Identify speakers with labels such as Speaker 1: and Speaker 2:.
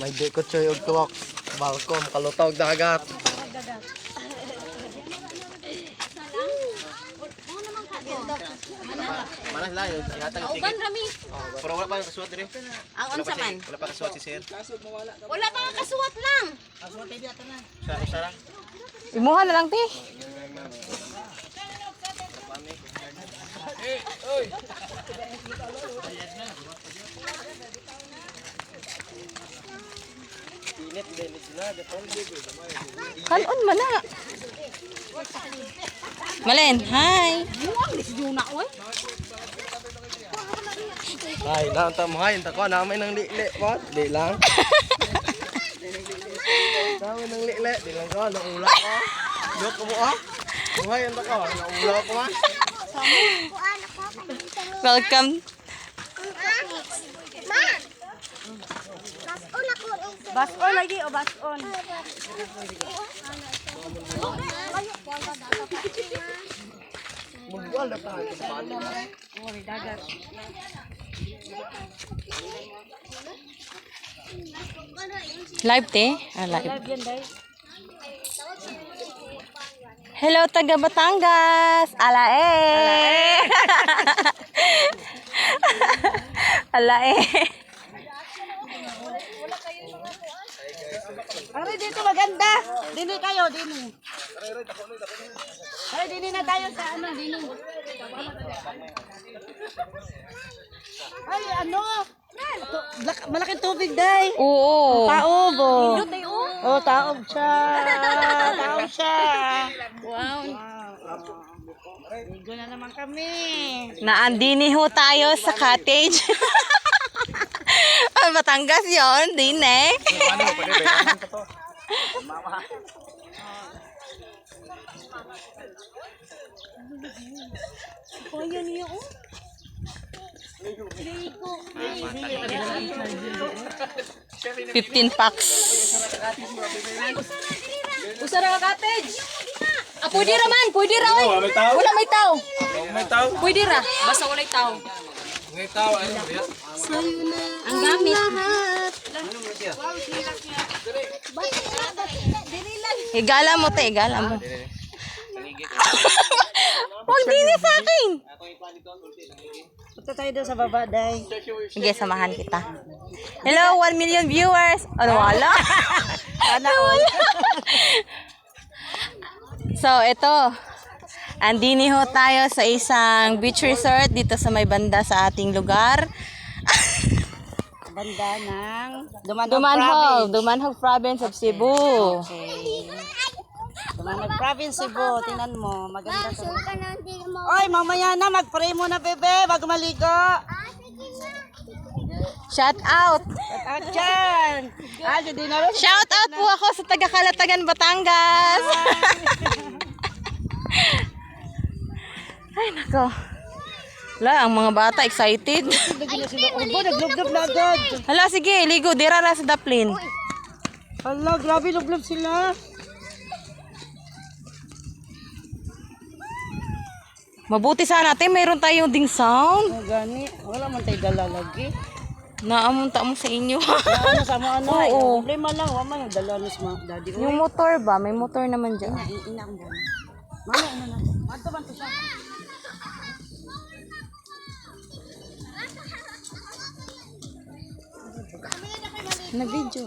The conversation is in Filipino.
Speaker 1: May di ko choy og tuwak. Balkom, kalutog dagat. Manas lang yun.
Speaker 2: Uban rami.
Speaker 1: Pero wala pa yung kasuwat din.
Speaker 2: Ang unsa man?
Speaker 1: Wala pa kasuwat si sir.
Speaker 2: Wala pa nga kasuwat lang.
Speaker 1: Isa lang.
Speaker 3: Imuha na lang, te.
Speaker 1: Init din sila.
Speaker 3: Kanon man na. Malen, hi.
Speaker 1: Ay, naunta mo ngayon. Tako, namin ng li-li. What? Di lang. Namin ng li-li. Di lang ko. Naula ko. Dok mo ah. Ngayon tako. Naula ko ah.
Speaker 3: Welcome.
Speaker 2: Bason lagi o bason.
Speaker 1: Magbual na pa.
Speaker 3: Live, te. Ah, live. Hello, taga Batangas. Alae. Alae.
Speaker 2: Aray dito maganda. Dini kayo, dini. Ay, dini na tayo sa ano, dini. Ay, ano? Malaking tubig, day.
Speaker 3: Oo.
Speaker 2: Taob, oh. Tayo. Oh, taob siya. Taob siya.
Speaker 3: Wow.
Speaker 2: Ligo na naman kami.
Speaker 3: Naandini ho tayo sa cottage. Ang Batangas yun, din eh.
Speaker 2: Ayan niya, oh.
Speaker 3: 15 packs.
Speaker 2: Usara ka cottage. Ah, pwede ra man, pwede ra. Wala may tao.
Speaker 1: May tao?
Speaker 2: Pwede ra, basta walay tao.
Speaker 1: May tao. Ano ba yan?
Speaker 2: Ang gamit.
Speaker 3: Igala mo, te. Igala mo. Huwag din sa akin.
Speaker 2: Punta tayo doon sa baba, day.
Speaker 3: Sige, samahan kita. Hello, 1 million viewers. Ano, wala?
Speaker 2: Sana all.
Speaker 3: So, ito. Andini ho tayo sa isang beach resort dito sa may banda sa ating lugar.
Speaker 2: Banda ng
Speaker 3: Dumanhog Province of Cebu.
Speaker 2: Okay. Dumanhog Province, Cebu. Tingnan mo, maganda to. Oy, mamaya na, mag-pray muna, bebe, bago maligo.
Speaker 3: Shout out!
Speaker 2: At out dyan. Ah, hindi na rin.
Speaker 3: Shout out po ako sa taga-Kalatagan, Batangas. Ay, nako. Wala, ang mga bata excited.
Speaker 2: Obo, naglublob na agad.
Speaker 3: Hala, sige, ligo. Dirara sa daplin.
Speaker 2: Hala, grabe, lublob sila.
Speaker 3: Mabuti sana natin, mayroon tayong ding sound.
Speaker 2: Oh, gani. Wala man tayo dala lagi.
Speaker 3: Naamunta mo sa inyo.
Speaker 2: Ano sa mga ano?
Speaker 3: Oo.
Speaker 2: Problema lang, wala man yung dala sa mga daddy.
Speaker 3: Yung motor ba? May motor naman dyan.
Speaker 2: Ina ang gani. Mama, ano na? Manto siya.
Speaker 3: Na-video.